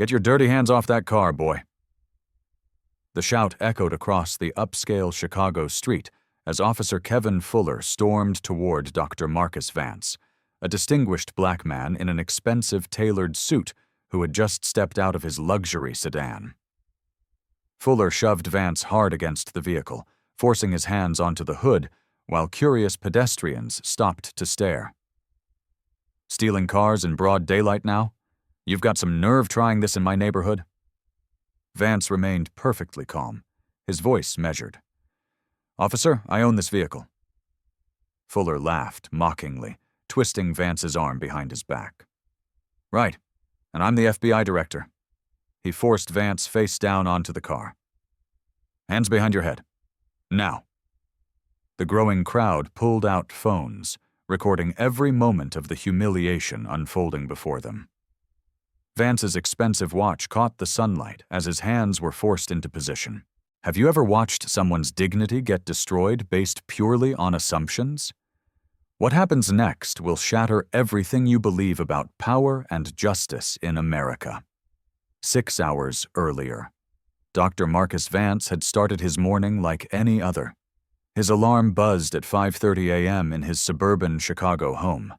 Get your dirty hands off that car, boy. The shout echoed across the upscale Chicago street as Officer Kevin Fuller stormed toward Dr. Marcus Vance, a distinguished black man in an expensive tailored suit who had just stepped out of his luxury sedan. Fuller shoved Vance hard against the vehicle, forcing his hands onto the hood, while curious pedestrians stopped to stare. Stealing cars in broad daylight now? You've got some nerve trying this in my neighborhood? Vance remained perfectly calm, his voice measured. Officer, I own this vehicle. Fuller laughed mockingly, twisting Vance's arm behind his back. Right, and I'm the FBI director. He forced Vance face down onto the car. Hands behind your head. Now. The growing crowd pulled out phones, recording every moment of the humiliation unfolding before them. Vance's expensive watch caught the sunlight as his hands were forced into position. Have you ever watched someone's dignity get destroyed based purely on assumptions? What happens next will shatter everything you believe about power and justice in America. 6 hours earlier, Dr. Marcus Vance had started his morning like any other. His alarm buzzed at 5:30 a.m. in his suburban Chicago home.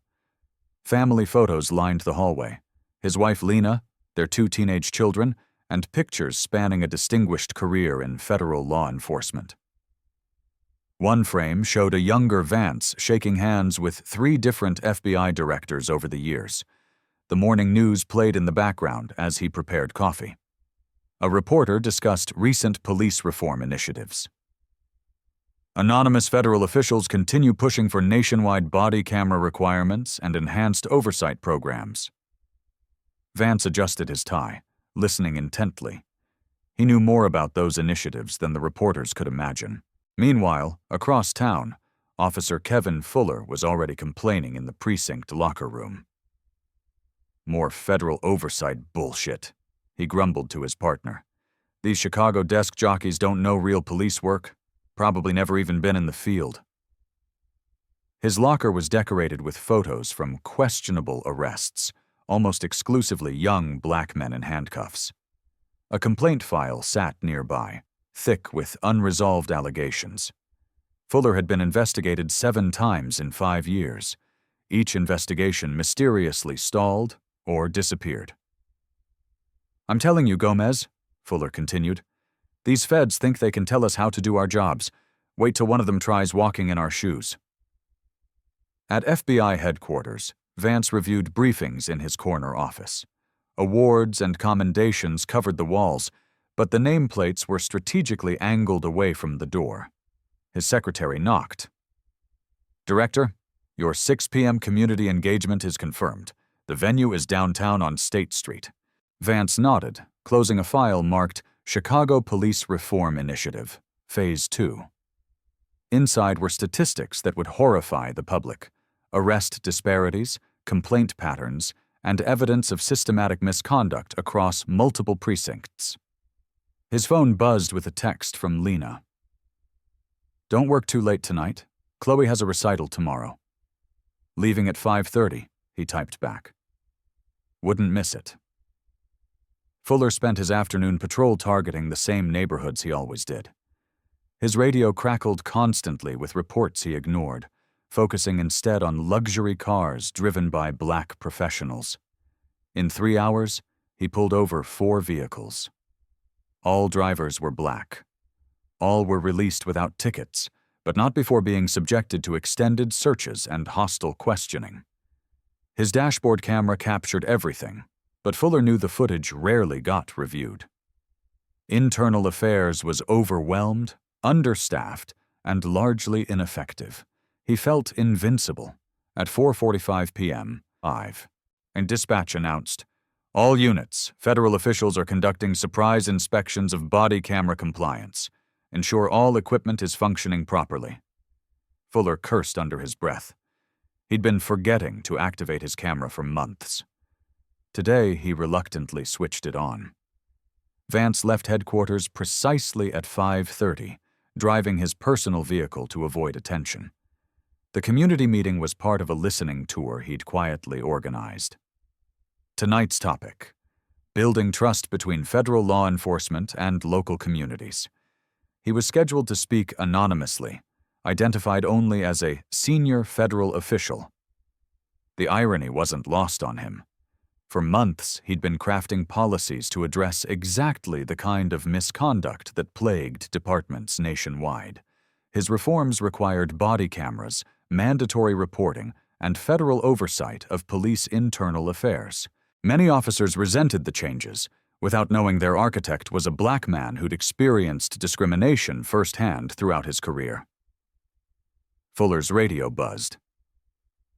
Family photos lined the hallway. His wife Lena, their 2 teenage children, and pictures spanning a distinguished career in federal law enforcement. One frame showed a younger Vance shaking hands with 3 different FBI directors over the years. The morning news played in the background as he prepared coffee. A reporter discussed recent police reform initiatives. Anonymous federal officials continue pushing for nationwide body camera requirements and enhanced oversight programs. Vance adjusted his tie, listening intently. He knew more about those initiatives than the reporters could imagine. Meanwhile, across town, Officer Kevin Fuller was already complaining in the precinct locker room. More federal oversight bullshit, he grumbled to his partner. These Chicago desk jockeys don't know real police work, probably never even been in the field. His locker was decorated with photos from questionable arrests, almost exclusively young black men in handcuffs. A complaint file sat nearby, thick with unresolved allegations. Fuller had been investigated 7 times in 5 years. Each investigation mysteriously stalled or disappeared. I'm telling you, Gomez, Fuller continued, these feds think they can tell us how to do our jobs. Wait till one of them tries walking in our shoes. At FBI headquarters, Vance reviewed briefings in his corner office. Awards and commendations covered the walls, but the nameplates were strategically angled away from the door. His secretary knocked. Director, your 6 p.m. community engagement is confirmed. The venue is downtown on State Street. Vance nodded, closing a file marked Chicago Police Reform Initiative, Phase 2. Inside were statistics that would horrify the public. Arrest disparities, complaint patterns, and evidence of systematic misconduct across multiple precincts. His phone buzzed with a text from Lena. Don't work too late tonight. Chloe has a recital tomorrow. Leaving at 5:30, he typed back. Wouldn't miss it. Fuller spent his afternoon patrol targeting the same neighborhoods he always did. His radio crackled constantly with reports he ignored, focusing instead on luxury cars driven by black professionals. In 3 hours, he pulled over 4 vehicles. All drivers were black. All were released without tickets, but not before being subjected to extended searches and hostile questioning. His dashboard camera captured everything, but Fuller knew the footage rarely got reviewed. Internal affairs was overwhelmed, understaffed, and largely ineffective. He felt invincible. At 4:45 p.m., and dispatch announced, all units, federal officials are conducting surprise inspections of body camera compliance. Ensure all equipment is functioning properly. Fuller cursed under his breath. He'd been forgetting to activate his camera for months. Today, he reluctantly switched it on. Vance left headquarters precisely at 5:30, driving his personal vehicle to avoid attention. The community meeting was part of a listening tour he'd quietly organized. Tonight's topic: building trust between federal law enforcement and local communities. He was scheduled to speak anonymously, identified only as a senior federal official. The irony wasn't lost on him. For months, he'd been crafting policies to address exactly the kind of misconduct that plagued departments nationwide. His reforms required body cameras, mandatory reporting, and federal oversight of police internal affairs. Many officers resented the changes, without knowing their architect was a black man who'd experienced discrimination firsthand throughout his career. Fuller's radio buzzed.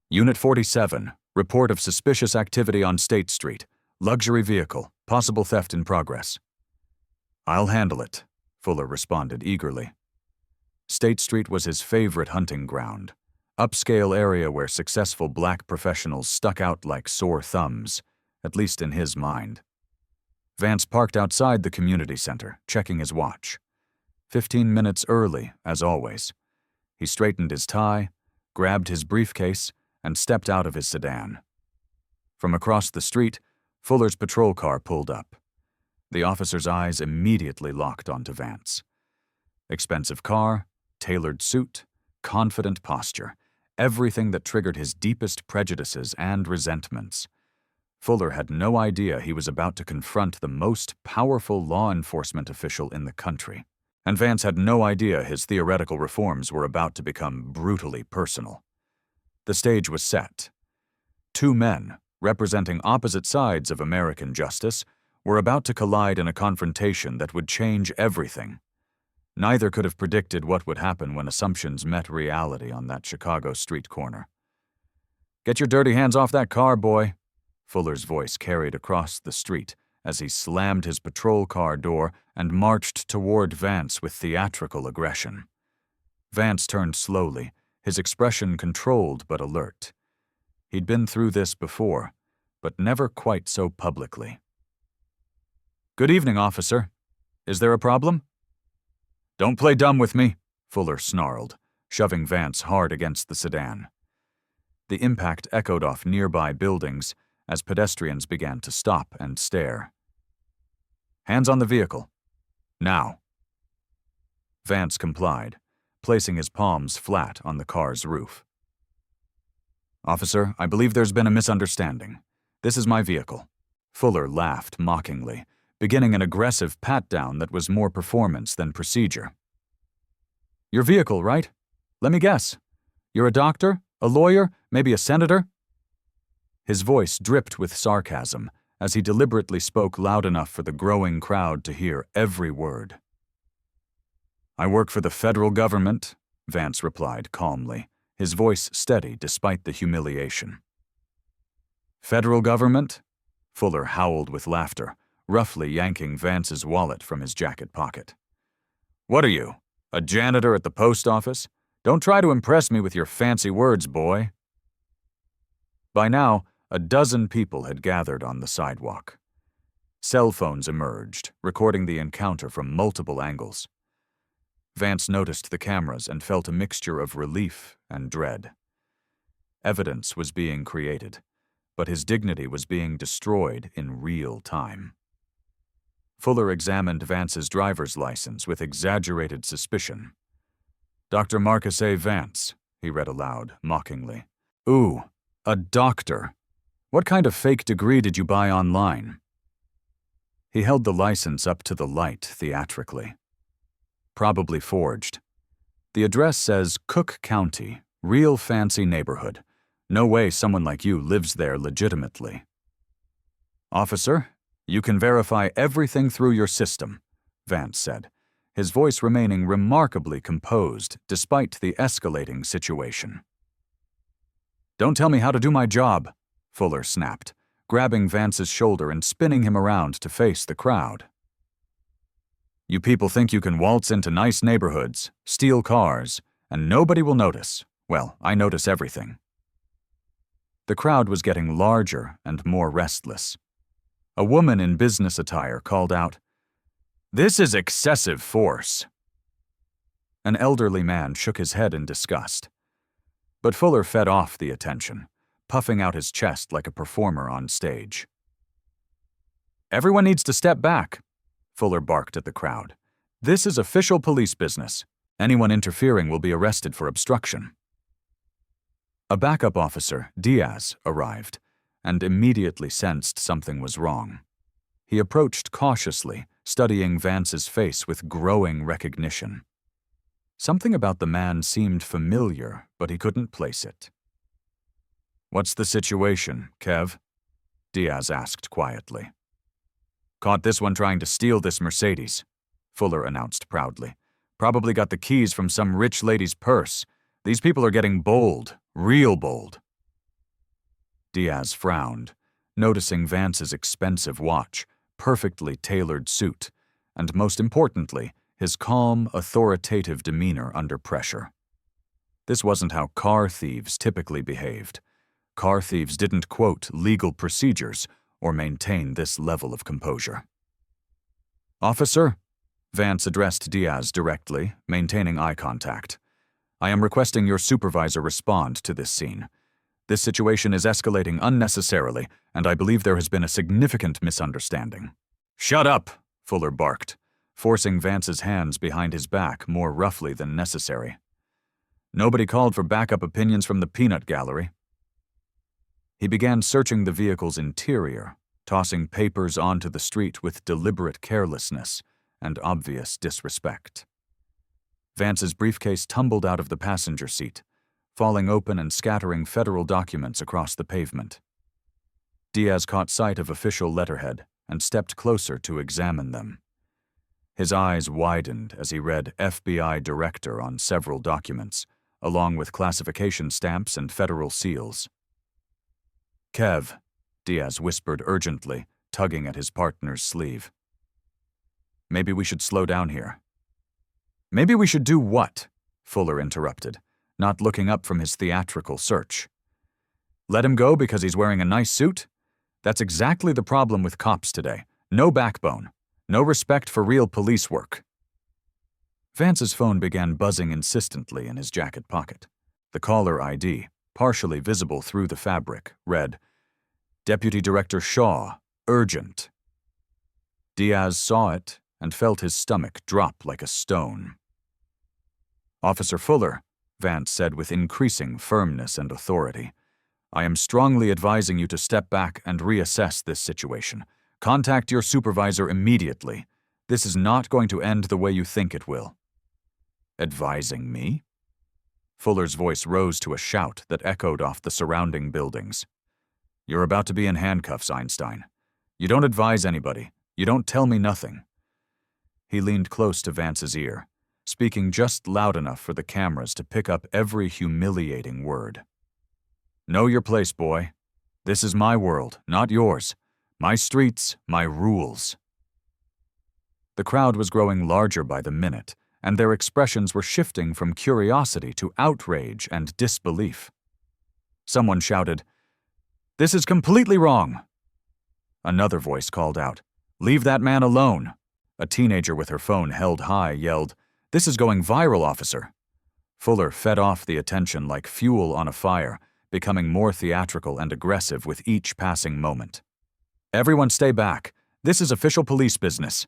Unit 47, report of suspicious activity on State Street. Luxury vehicle, possible theft in progress. I'll handle it, Fuller responded eagerly. State Street was his favorite hunting ground, upscale area where successful black professionals stuck out like sore thumbs, at least in his mind. Vance parked outside the community center, checking his watch. 15 minutes early, as always. He straightened his tie, grabbed his briefcase, and stepped out of his sedan. From across the street, Fuller's patrol car pulled up. The officer's eyes immediately locked onto Vance. Expensive car, tailored suit, confident posture, everything that triggered his deepest prejudices and resentments. Fuller had no idea he was about to confront the most powerful law enforcement official in the country, and Vance had no idea his theoretical reforms were about to become brutally personal. The stage was set. Two men, representing opposite sides of American justice, were about to collide in a confrontation that would change everything. Neither could have predicted what would happen when assumptions met reality on that Chicago street corner. "Get your dirty hands off that car, boy," Fuller's voice carried across the street as he slammed his patrol car door and marched toward Vance with theatrical aggression. Vance turned slowly, his expression controlled but alert. He'd been through this before, but never quite so publicly. "Good evening, officer. Is there a problem?" "Don't play dumb with me," Fuller snarled, shoving Vance hard against the sedan. The impact echoed off nearby buildings as pedestrians began to stop and stare. "Hands on the vehicle. Now." Vance complied, placing his palms flat on the car's roof. "Officer, I believe there's been a misunderstanding. This is my vehicle." Fuller laughed mockingly, beginning an aggressive pat-down that was more performance than procedure. "Your vehicle, right? Let me guess. You're a doctor, a lawyer, maybe a senator?" His voice dripped with sarcasm as he deliberately spoke loud enough for the growing crowd to hear every word. "I work for the federal government," Vance replied calmly, his voice steady despite the humiliation. "Federal government?" Fuller howled with laughter, roughly yanking Vance's wallet from his jacket pocket. "What are you, a janitor at the post office? Don't try to impress me with your fancy words, boy." By now, a dozen people had gathered on the sidewalk. Cell phones emerged, recording the encounter from multiple angles. Vance noticed the cameras and felt a mixture of relief and dread. Evidence was being created, but his dignity was being destroyed in real time. Fuller examined Vance's driver's license with exaggerated suspicion. "Dr. Marcus A. Vance," he read aloud, mockingly. "Ooh, a doctor. What kind of fake degree did you buy online?" He held the license up to the light theatrically. "Probably forged. The address says Cook County, real fancy neighborhood. No way someone like you lives there legitimately." "Officer, you can verify everything through your system," Vance said, his voice remaining remarkably composed despite the escalating situation. "Don't tell me how to do my job," Fuller snapped, grabbing Vance's shoulder and spinning him around to face the crowd. "You people think you can waltz into nice neighborhoods, steal cars, and nobody will notice. Well, I notice everything." The crowd was getting larger and more restless. A woman in business attire called out, "This is excessive force." An elderly man shook his head in disgust. But Fuller fed off the attention, puffing out his chest like a performer on stage. Everyone needs to step back, Fuller barked at the crowd. This is official police business. Anyone interfering will be arrested for obstruction. A backup officer, Diaz, arrived and immediately sensed something was wrong. He approached cautiously, studying Vance's face with growing recognition. Something about the man seemed familiar, but he couldn't place it. "What's the situation, Kev?" Diaz asked quietly. "Caught this one trying to steal this Mercedes," Fuller announced proudly. "Probably got the keys from some rich lady's purse. These people are getting bold, real bold." Diaz frowned, noticing Vance's expensive watch, perfectly tailored suit, and most importantly, his calm, authoritative demeanor under pressure. This wasn't how car thieves typically behaved. Car thieves didn't quote legal procedures or maintain this level of composure. "Officer," Vance addressed Diaz directly, maintaining eye contact. "I am requesting your supervisor respond to this scene. This situation is escalating unnecessarily, and I believe there has been a significant misunderstanding." "Shut up," Fuller barked, forcing Vance's hands behind his back more roughly than necessary. "Nobody called for backup opinions from the peanut gallery." He began searching the vehicle's interior, tossing papers onto the street with deliberate carelessness and obvious disrespect. Vance's briefcase tumbled out of the passenger seat, falling open and scattering federal documents across the pavement. Diaz caught sight of official letterhead and stepped closer to examine them. His eyes widened as he read FBI Director on several documents, along with classification stamps and federal seals. "Kev," Diaz whispered urgently, tugging at his partner's sleeve. "Maybe we should slow down here." "Maybe we should do what?" Fuller interrupted, not looking up from his theatrical search. "Let him go because he's wearing a nice suit? That's exactly the problem with cops today. No backbone. No respect for real police work." Vance's phone began buzzing insistently in his jacket pocket. The caller ID, partially visible through the fabric, read, "Deputy Director Shaw, urgent." Diaz saw it and felt his stomach drop like a stone. "Officer Fuller," Vance said with increasing firmness and authority, "I am strongly advising you to step back and reassess this situation. Contact your supervisor immediately. This is not going to end the way you think it will." "Advising me?" Fuller's voice rose to a shout that echoed off the surrounding buildings. "You're about to be in handcuffs, Einstein. You don't advise anybody. You don't tell me nothing." He leaned close to Vance's ear, speaking just loud enough for the cameras to pick up every humiliating word. "Know your place, boy. This is my world, not yours. My streets, my rules." The crowd was growing larger by the minute, and their expressions were shifting from curiosity to outrage and disbelief. Someone shouted, "This is completely wrong." Another voice called out, "Leave that man alone." A teenager with her phone held high yelled, "This is going viral, officer." Fuller fed off the attention like fuel on a fire, becoming more theatrical and aggressive with each passing moment. "Everyone stay back. This is official police business."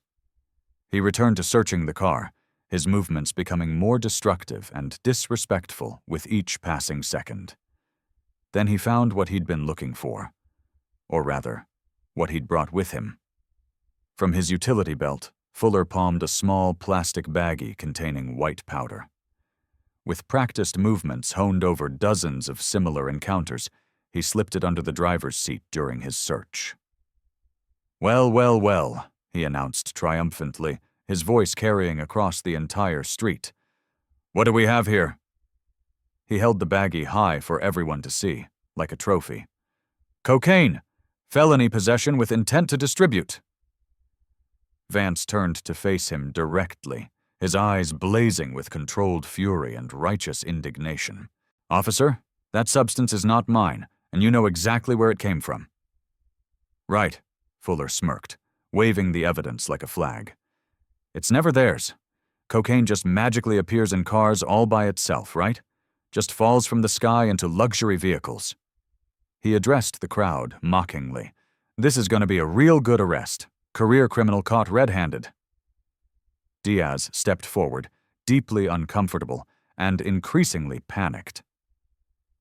He returned to searching the car, his movements becoming more destructive and disrespectful with each passing second. Then he found what he'd been looking for. Or rather, what he'd brought with him. From his utility belt, Fuller palmed a small plastic baggie containing white powder. With practiced movements honed over dozens of similar encounters, he slipped it under the driver's seat during his search. "Well, well, well," he announced triumphantly, his voice carrying across the entire street. "What do we have here?" He held the baggie high for everyone to see, like a trophy. "Cocaine! Felony possession with intent to distribute." Vance turned to face him directly, his eyes blazing with controlled fury and righteous indignation. "Officer, that substance is not mine, and you know exactly where it came from." "Right," Fuller smirked, waving the evidence like a flag. "It's never theirs. Cocaine just magically appears in cars all by itself, right? Just falls from the sky into luxury vehicles." He addressed the crowd mockingly. "This is going to be a real good arrest. Career criminal caught red-handed. Diaz stepped forward, deeply uncomfortable and increasingly panicked.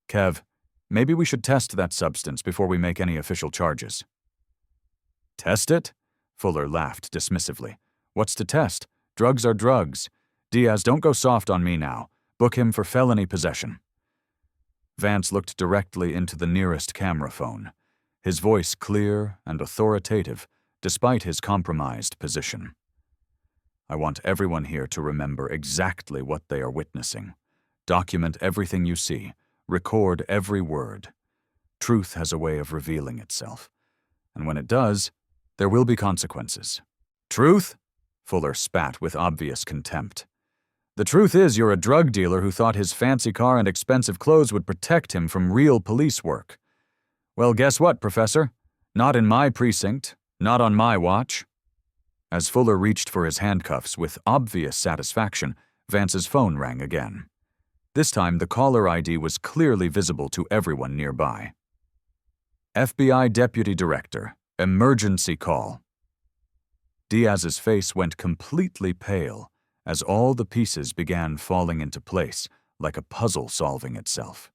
Kev, maybe we should test that substance before we make any official charges. Test it? Fuller laughed dismissively. What's to test? Drugs are drugs. Diaz, don't go soft on me now. Book him for felony possession. Vance looked directly into the nearest camera phone, his voice clear and authoritative, despite his compromised position. I want everyone here to remember exactly what they are witnessing. Document everything you see. Record every word. Truth has a way of revealing itself. And when it does, there will be consequences. Truth? Fuller spat with obvious contempt. The truth is you're a drug dealer who thought his fancy car and expensive clothes would protect him from real police work. Well, guess what, Professor? Not in my precinct. Not on my watch. As Fuller reached for his handcuffs with obvious satisfaction, Vance's phone rang again. This time, the caller ID was clearly visible to everyone nearby. FBI Deputy Director, emergency call. Diaz's face went completely pale as all the pieces began falling into place like a puzzle solving itself.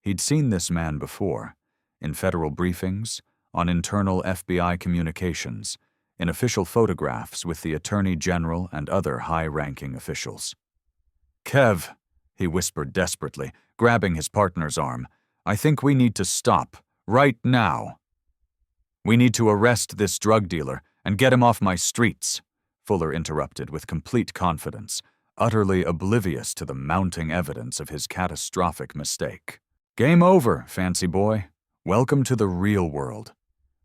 He'd seen this man before, in federal briefings, on internal FBI communications, in official photographs with the Attorney General and other high-ranking officials. Kev, he whispered desperately, grabbing his partner's arm, I think we need to stop, right now. We need to arrest this drug dealer and get him off my streets, Fuller interrupted with complete confidence, utterly oblivious to the mounting evidence of his catastrophic mistake. Game over, fancy boy. Welcome to the real world.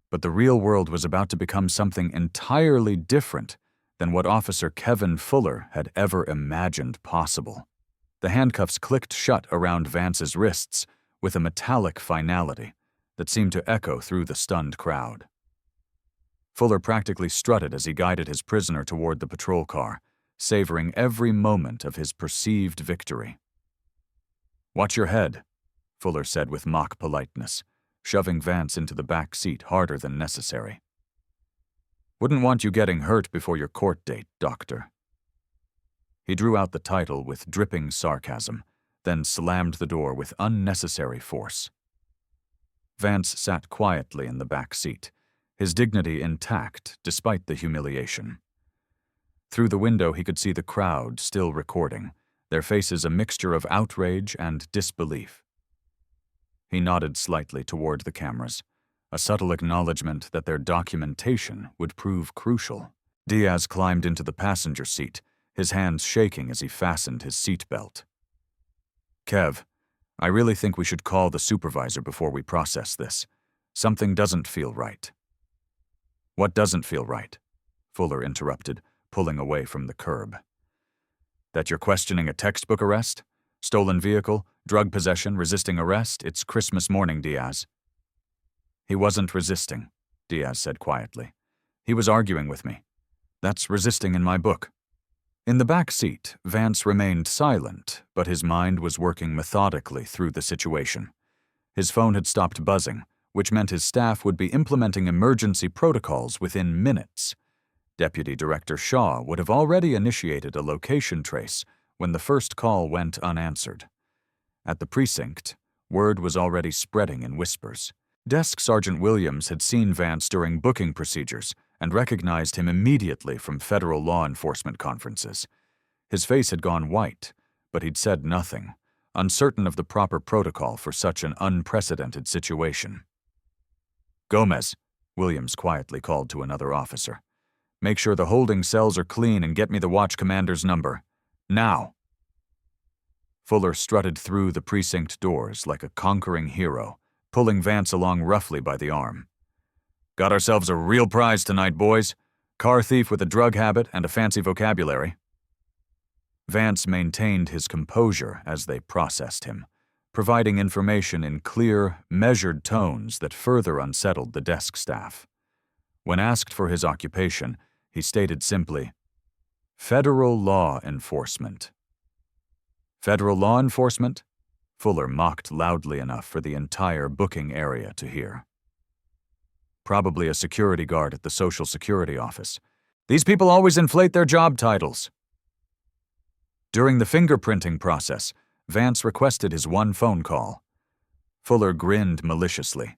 But the real world was about to become something entirely different than what Officer Kevin Fuller had ever imagined possible. The handcuffs clicked shut around Vance's wrists with a metallic finality that seemed to echo through the stunned crowd. Fuller practically strutted as he guided his prisoner toward the patrol car, savoring every moment of his perceived victory. Watch your head, Fuller said with mock politeness, shoving Vance into the back seat harder than necessary. Wouldn't want you getting hurt before your court date, Doctor. He drew out the title with dripping sarcasm, then slammed the door with unnecessary force. Vance sat quietly in the back seat, his dignity intact despite the humiliation. Through the window he could see the crowd still recording, their faces a mixture of outrage and disbelief. He nodded slightly toward the cameras, a subtle acknowledgement that their documentation would prove crucial. Diaz climbed into the passenger seat, his hands shaking as he fastened his seatbelt. Kev, I really think we should call the supervisor before we process this. Something doesn't feel right. What doesn't feel right? Fuller interrupted, pulling away from the curb. That you're questioning a textbook arrest? Stolen vehicle, drug possession, resisting arrest? It's Christmas morning, Diaz. He wasn't resisting, Diaz said quietly. He was arguing with me. That's resisting in my book. In the back seat, Vance remained silent, but his mind was working methodically through the situation. His phone had stopped buzzing, which meant his staff would be implementing emergency protocols within minutes. Deputy Director Shaw would have already initiated a location trace when the first call went unanswered. At the precinct, word was already spreading in whispers. Desk Sergeant Williams had seen Vance during booking procedures and recognized him immediately from federal law enforcement conferences. His face had gone white, but he'd said nothing, uncertain of the proper protocol for such an unprecedented situation. Gomez, Williams quietly called to another officer. Make sure the holding cells are clean and get me the watch commander's number. Now. Fuller strutted through the precinct doors like a conquering hero, pulling Vance along roughly by the arm. Got ourselves a real prize tonight, boys. Car thief with a drug habit and a fancy vocabulary. Vance maintained his composure as they processed him, providing information in clear, measured tones that further unsettled the desk staff. When asked for his occupation, he stated simply, Federal law enforcement. Federal law enforcement? Fuller mocked loudly enough for the entire booking area to hear. probably a security guard at the Social Security office. These people always inflate their job titles. During the fingerprinting process, Vance requested his one phone call. Fuller grinned maliciously.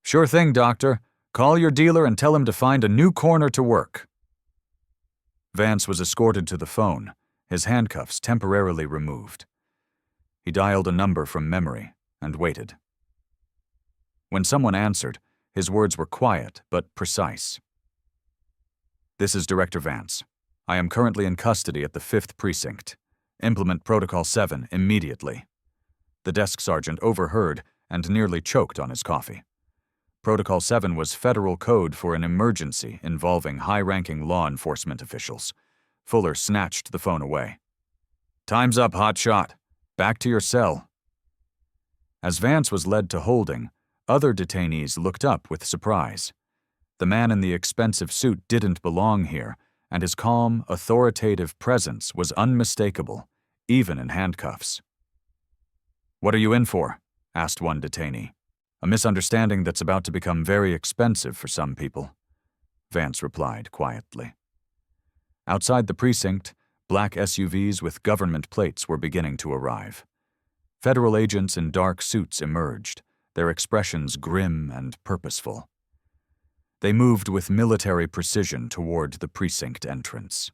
Sure thing, doctor. Call your dealer and tell him to find a new corner to work. Vance was escorted to the phone, his handcuffs temporarily removed. He dialed a number from memory and waited. When someone answered, his words were quiet but precise. This is Director Vance. I am currently in custody at the 5th Precinct. Implement Protocol 7 immediately. The desk sergeant overheard and nearly choked on his coffee. Protocol 7 was federal code for an emergency involving high-ranking law enforcement officials. Fuller snatched the phone away. Time's up, hotshot. Back to your cell. As Vance was led to holding, other detainees looked up with surprise. The man in the expensive suit didn't belong here, and his calm, authoritative presence was unmistakable, even in handcuffs. What are you in for? Asked one detainee. A misunderstanding that's about to become very expensive for some people, Vance replied quietly. Outside the precinct, black SUVs with government plates were beginning to arrive. Federal agents in dark suits emerged, their expressions grim and purposeful. They moved with military precision toward the precinct entrance.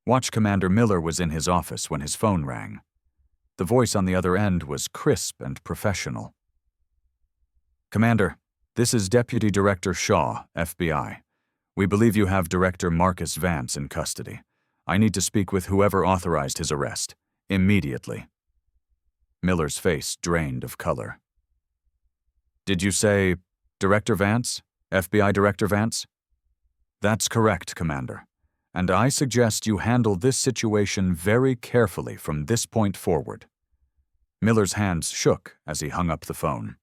Watch Commander Miller was in his office when his phone rang. The voice on the other end was crisp and professional. Commander, this is Deputy Director Shaw, FBI. We believe you have Director Marcus Vance in custody. I need to speak with whoever authorized his arrest, immediately. Miller's face drained of color. Did you say Director Vance? FBI Director Vance? That's correct, Commander. And I suggest you handle this situation very carefully from this point forward. Miller's hands shook as he hung up the phone.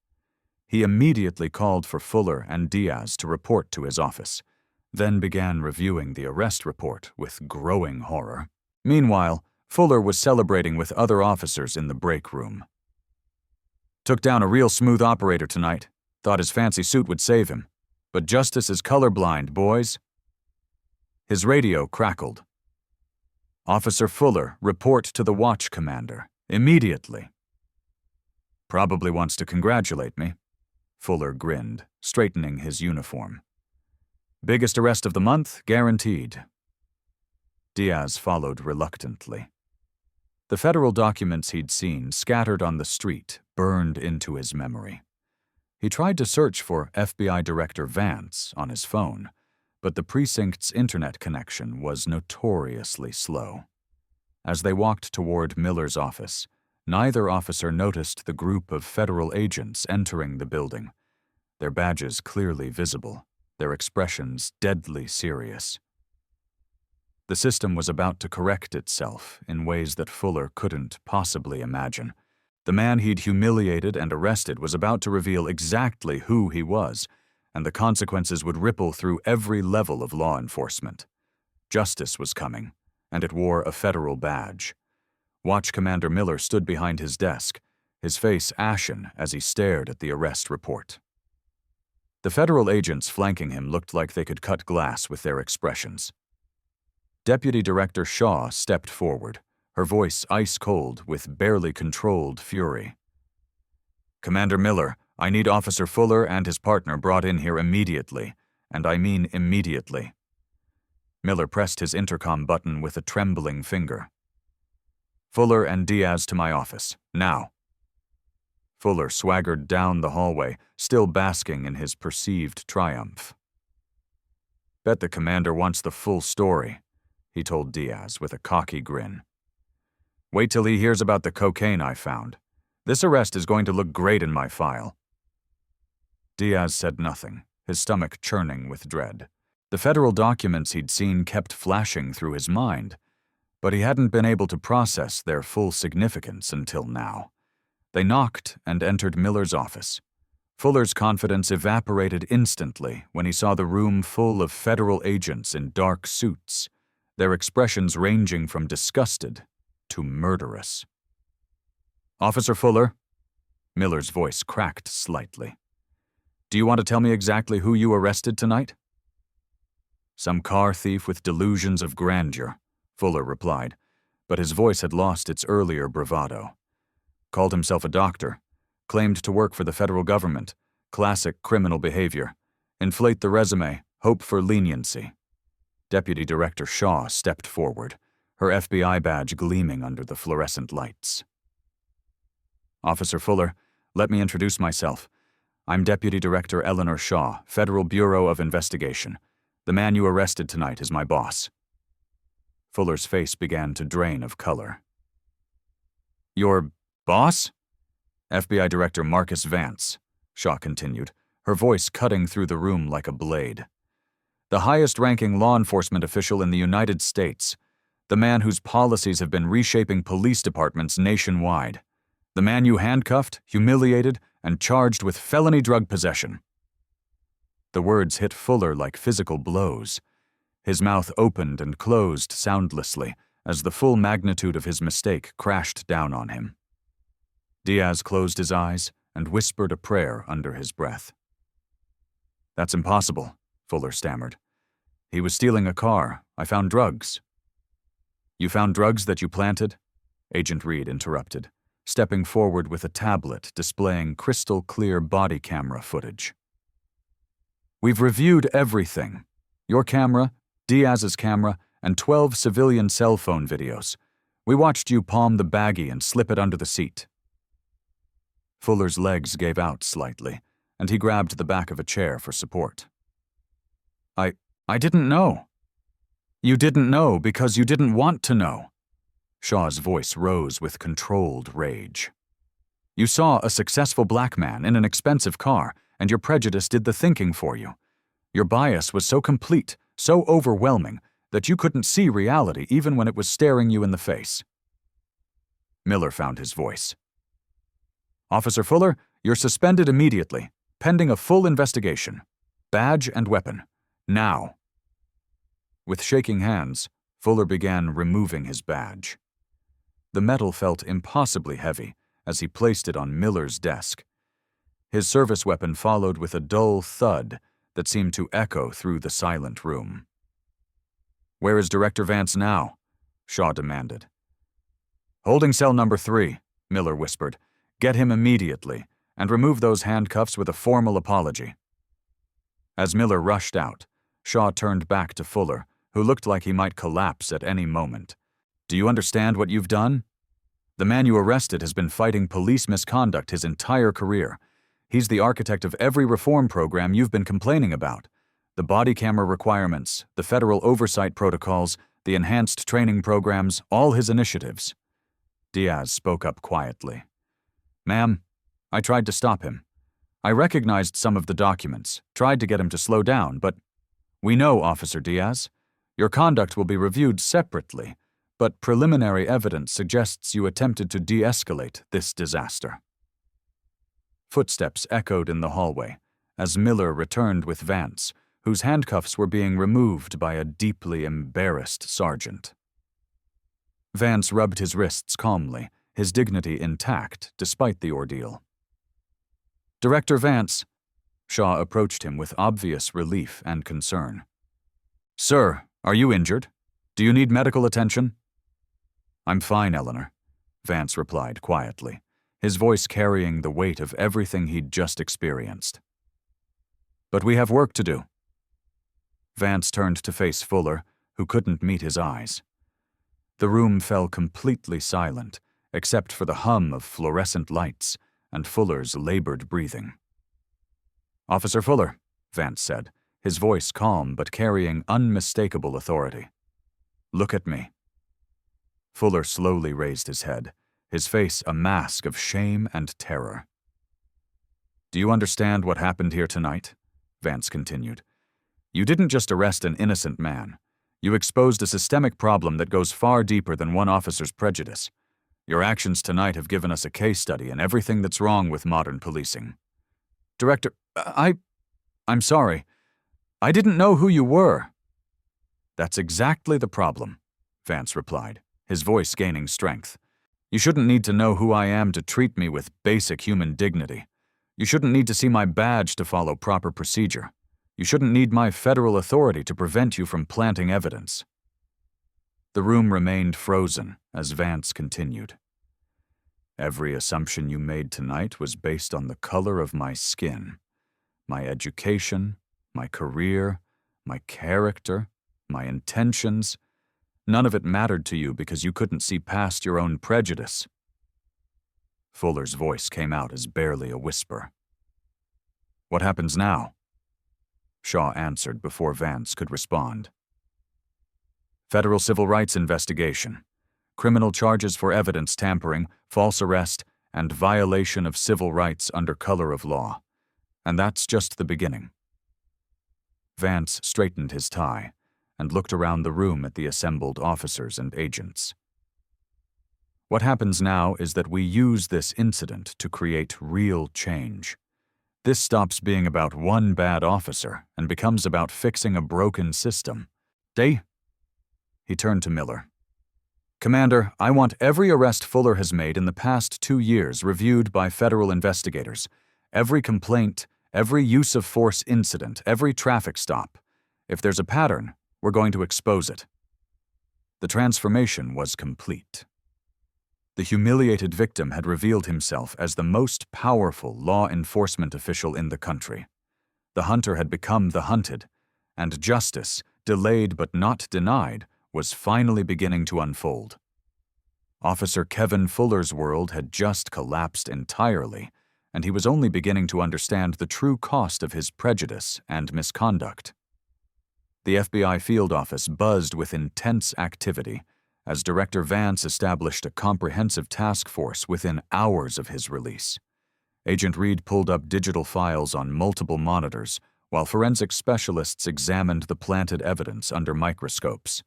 He immediately called for Fuller and Diaz to report to his office, then began reviewing the arrest report with growing horror. Meanwhile, Fuller was celebrating with other officers in the break room. Took down a real smooth operator tonight. Thought his fancy suit would save him. But justice is colorblind, boys. His radio crackled. Officer Fuller, report to the watch commander, immediately. Probably wants to congratulate me. Fuller grinned, straightening his uniform. Biggest arrest of the month, guaranteed. Diaz followed reluctantly. The federal documents he'd seen scattered on the street burned into his memory. He tried to search for FBI Director Vance on his phone, but the precinct's internet connection was notoriously slow. As they walked toward Miller's office, neither officer noticed the group of federal agents entering the building, their badges clearly visible, their expressions deadly serious. The system was about to correct itself in ways that Fuller couldn't possibly imagine. The man he'd humiliated and arrested was about to reveal exactly who he was, and the consequences would ripple through every level of law enforcement. Justice was coming, and it wore a federal badge. Watch Commander Miller stood behind his desk, his face ashen as he stared at the arrest report. The federal agents flanking him looked like they could cut glass with their expressions. Deputy Director Shaw stepped forward, her voice ice-cold with barely controlled fury. Commander Miller, I need Officer Fuller and his partner brought in here immediately, and I mean immediately. Miller pressed his intercom button with a trembling finger. Fuller and Diaz to my office, now. Fuller swaggered down the hallway, still basking in his perceived triumph. Bet the commander wants the full story, he told Diaz with a cocky grin. Wait till he hears about the cocaine I found. This arrest is going to look great in my file. Diaz said nothing, his stomach churning with dread. The federal documents he'd seen kept flashing through his mind, but he hadn't been able to process their full significance until now. They knocked and entered Miller's office. Fuller's confidence evaporated instantly when he saw the room full of federal agents in dark suits, their expressions ranging from disgusted to murderous. Officer Fuller? Miller's voice cracked slightly. Do you want to tell me exactly who you arrested tonight? Some car thief with delusions of grandeur, Fuller replied, but his voice had lost its earlier bravado. Called himself a doctor, claimed to work for the federal government, classic criminal behavior. Inflate the resume, hope for leniency. Deputy Director Shaw stepped forward, her FBI badge gleaming under the fluorescent lights. Officer Fuller, let me introduce myself. I'm Deputy Director Eleanor Shaw, Federal Bureau of Investigation. The man you arrested tonight is my boss. Fuller's face began to drain of color. Your boss? FBI Director Marcus Vance, Shaw continued, her voice cutting through the room like a blade. The highest-ranking law enforcement official in the United States. The man whose policies have been reshaping police departments nationwide. The man you handcuffed, humiliated, and charged with felony drug possession. The words hit Fuller like physical blows. His mouth opened and closed soundlessly as the full magnitude of his mistake crashed down on him. Diaz closed his eyes and whispered a prayer under his breath. That's impossible, Fuller stammered. He was stealing a car. I found drugs. You found drugs that you planted? Agent Reed interrupted, stepping forward with a tablet displaying crystal-clear body camera footage. We've reviewed everything. Your camera, Diaz's camera, and 12 civilian cell phone videos. We watched you palm the baggie and slip it under the seat. Fuller's legs gave out slightly, and he grabbed the back of a chair for support. I didn't know. You didn't know because you didn't want to know. Shaw's voice rose with controlled rage. You saw a successful black man in an expensive car, and your prejudice did the thinking for you. Your bias was so complete, so overwhelming, that you couldn't see reality even when it was staring you in the face. Miller found his voice. Officer Fuller, you're suspended immediately, pending a full investigation. Badge and weapon. Now. With shaking hands, Fuller began removing his badge. The metal felt impossibly heavy as he placed it on Miller's desk. His service weapon followed with a dull thud that seemed to echo through the silent room. Where is Director Vance now? Shaw demanded. Holding cell number 3, Miller whispered. Get him immediately, and remove those handcuffs with a formal apology. As Miller rushed out, Shaw turned back to Fuller, who looked like he might collapse at any moment. Do you understand what you've done? The man you arrested has been fighting police misconduct his entire career. He's the architect of every reform program you've been complaining about. The body camera requirements, the federal oversight protocols, the enhanced training programs, all his initiatives. Diaz spoke up quietly. Ma'am, I tried to stop him. I recognized some of the documents, tried to get him to slow down, but we know, Officer Diaz. Your conduct will be reviewed separately, but preliminary evidence suggests you attempted to de-escalate this disaster. Footsteps echoed in the hallway as Miller returned with Vance, whose handcuffs were being removed by a deeply embarrassed sergeant. Vance rubbed his wrists calmly, his dignity intact despite the ordeal. Director Vance, Shaw approached him with obvious relief and concern. Sir, are you injured? Do you need medical attention? I'm fine, Eleanor, Vance replied quietly, his voice carrying the weight of everything he'd just experienced. But we have work to do. Vance turned to face Fuller, who couldn't meet his eyes. The room fell completely silent, except for the hum of fluorescent lights and Fuller's labored breathing. Officer Fuller, Vance said, his voice calm but carrying unmistakable authority. Look at me. Fuller slowly raised his head, his face a mask of shame and terror. Do you understand what happened here tonight? Vance continued. You didn't just arrest an innocent man. You exposed a systemic problem that goes far deeper than one officer's prejudice. Your actions tonight have given us a case study in everything that's wrong with modern policing. Director, I'm sorry. I didn't know who you were. That's exactly the problem, Vance replied, his voice gaining strength. You shouldn't need to know who I am to treat me with basic human dignity. You shouldn't need to see my badge to follow proper procedure. You shouldn't need my federal authority to prevent you from planting evidence." The room remained frozen as Vance continued. "Every assumption you made tonight was based on the color of my skin. My education, my career, my character, my intentions. None of it mattered to you because you couldn't see past your own prejudice." Fuller's voice came out as barely a whisper. "What happens now?" Shaw answered before Vance could respond. "Federal civil rights investigation. Criminal charges for evidence tampering, false arrest, and violation of civil rights under color of law. And that's just the beginning." Vance straightened his tie and looked around the room at the assembled officers and agents. "What happens now is that we use this incident to create real change. This stops being about one bad officer and becomes about fixing a broken system. Day?" He turned to Miller. "Commander, I want every arrest Fuller has made in the past 2 years reviewed by federal investigators. Every complaint, every use of force incident, every traffic stop. If there's a pattern, we're going to expose it." The transformation was complete. The humiliated victim had revealed himself as the most powerful law enforcement official in the country. The hunter had become the hunted, and justice, delayed but not denied, was finally beginning to unfold. Officer Kevin Fuller's world had just collapsed entirely, and he was only beginning to understand the true cost of his prejudice and misconduct. The FBI field office buzzed with intense activity as Director Vance established a comprehensive task force within hours of his release. Agent Reed pulled up digital files on multiple monitors, while forensic specialists examined the planted evidence under microscopes.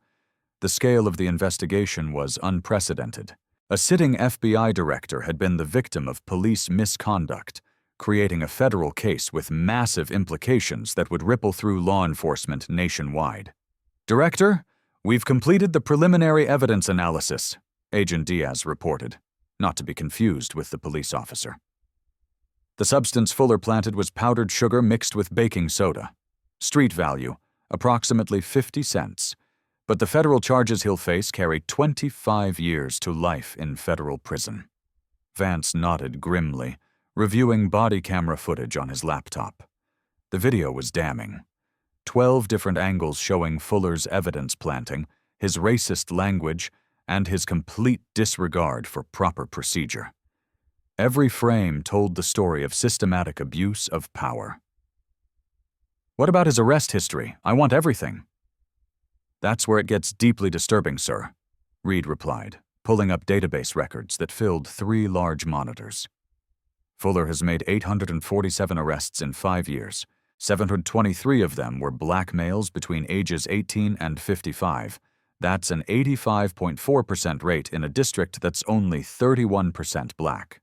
The scale of the investigation was unprecedented. A sitting FBI director had been the victim of police misconduct, creating a federal case with massive implications that would ripple through law enforcement nationwide. "Director, we've completed the preliminary evidence analysis," Agent Diaz reported, not to be confused with the police officer. The substance Fuller planted was powdered sugar mixed with baking soda. Street value, approximately 50 cents. But the federal charges he'll face carry 25 years to life in federal prison. Vance nodded grimly, reviewing body camera footage on his laptop. The video was damning. 12 different angles showing Fuller's evidence planting, his racist language, and his complete disregard for proper procedure. Every frame told the story of systematic abuse of power. "What about his arrest history? I want everything." "That's where it gets deeply disturbing, sir," Reed replied, pulling up database records that filled 3 large monitors. "Fuller has made 847 arrests in 5 years. 723 of them were black males between ages 18 and 55. That's an 85.4% rate in a district that's only 31% black.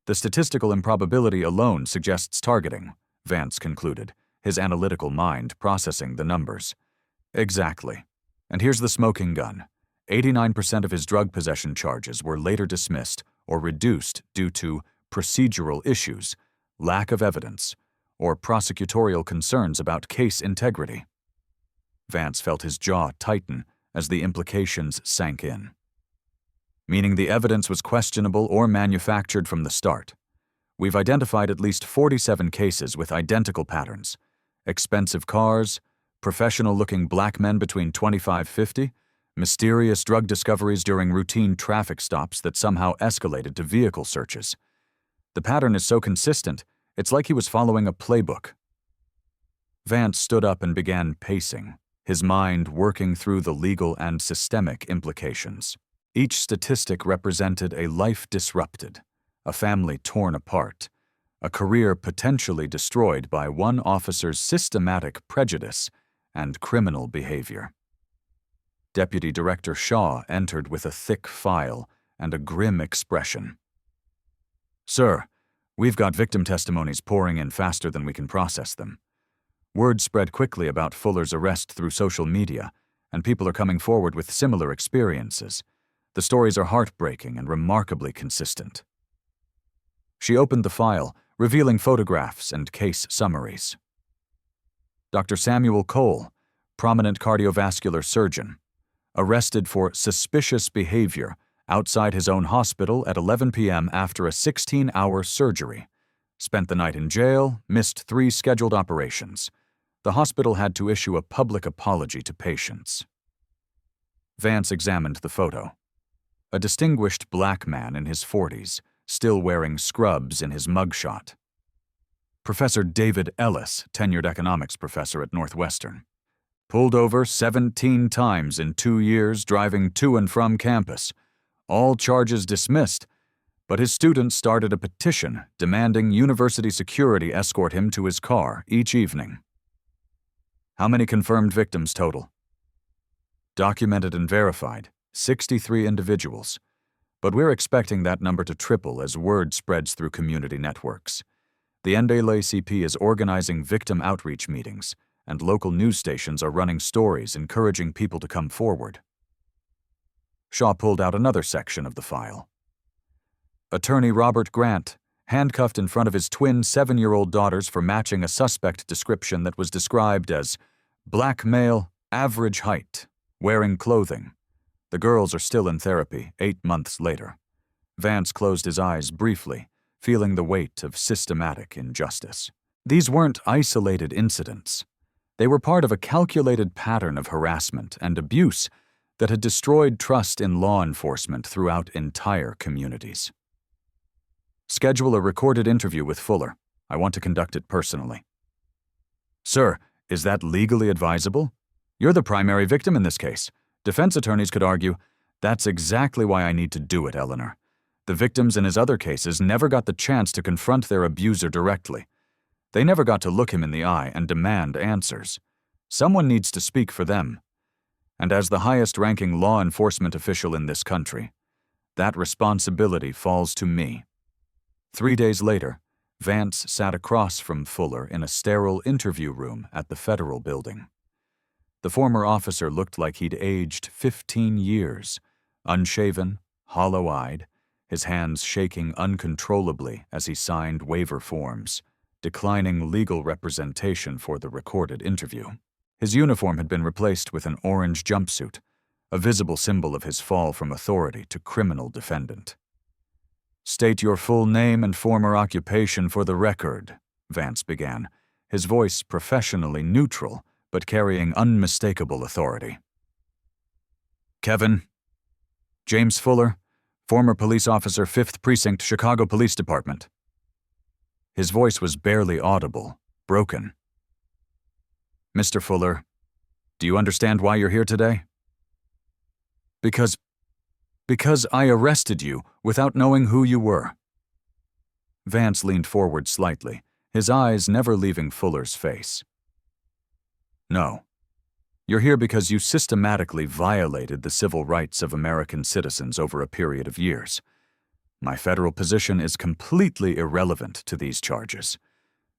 The statistical improbability alone suggests targeting," Vance concluded, his analytical mind processing the numbers. "Exactly. And here's the smoking gun. 89% of his drug possession charges were later dismissed or reduced due to procedural issues, lack of evidence, or prosecutorial concerns about case integrity." Vance felt his jaw tighten as the implications sank in. "Meaning the evidence was questionable or manufactured from the start. We've identified at least 47 cases with identical patterns. Expensive cars, professional-looking black men between 25-50, mysterious drug discoveries during routine traffic stops that somehow escalated to vehicle searches. The pattern is so consistent, it's like he was following a playbook." Vance stood up and began pacing, his mind working through the legal and systemic implications. Each statistic represented a life disrupted, a family torn apart, a career potentially destroyed by one officer's systematic prejudice and criminal behavior. Deputy Director Shaw entered with a thick file and a grim expression. "Sir, we've got victim testimonies pouring in faster than we can process them. Word spread quickly about Fuller's arrest through social media, and people are coming forward with similar experiences. The stories are heartbreaking and remarkably consistent." She opened the file, revealing photographs and case summaries. Dr. Samuel Cole, prominent cardiovascular surgeon, arrested for suspicious behavior outside his own hospital at 11 p.m. after a 16-hour surgery. Spent the night in jail, missed 3 scheduled operations. The hospital had to issue a public apology to patients. Vance examined the photo. A distinguished black man in his 40s, still wearing scrubs in his mugshot. Professor David Ellis, tenured economics professor at Northwestern. Pulled over 17 times in 2 years driving to and from campus. All charges dismissed, but his students started a petition demanding university security escort him to his car each evening. How many confirmed victims total? Documented and verified, 63 individuals. But we're expecting that number to triple as word spreads through community networks. The NAACP is organizing victim outreach meetings, and local news stations are running stories encouraging people to come forward. Shaw pulled out another section of the file. Attorney Robert Grant, handcuffed in front of his twin 7-year-old daughters for matching a suspect description that was described as black male, average height, wearing clothing. The girls are still in therapy 8 months later. Vance closed his eyes briefly, feeling the weight of systematic injustice. These weren't isolated incidents. They were part of a calculated pattern of harassment and abuse that had destroyed trust in law enforcement throughout entire communities. Schedule a recorded interview with Fuller. I want to conduct it personally. Sir, is that legally advisable? You're the primary victim in this case. Defense attorneys could argue, that's exactly why I need to do it, Eleanor. The victims in his other cases never got the chance to confront their abuser directly. They never got to look him in the eye and demand answers. Someone needs to speak for them. And as the highest-ranking law enforcement official in this country, that responsibility falls to me. 3 days later, Vance sat across from Fuller in a sterile interview room at the federal building. The former officer looked like he'd aged 15 years, unshaven, hollow-eyed, his hands shaking uncontrollably as he signed waiver forms, declining legal representation for the recorded interview. His uniform had been replaced with an orange jumpsuit, a visible symbol of his fall from authority to criminal defendant. State your full name and former occupation for the record, Vance began, his voice professionally neutral, but carrying unmistakable authority. Kevin. James Fuller, former police officer, 5th Precinct, Chicago Police Department. His voice was barely audible, broken. Mr. Fuller, do you understand why you're here today? Because I arrested you without knowing who you were. Vance leaned forward slightly, his eyes never leaving Fuller's face. No. You're here because you systematically violated the civil rights of American citizens over a period of years. My federal position is completely irrelevant to these charges.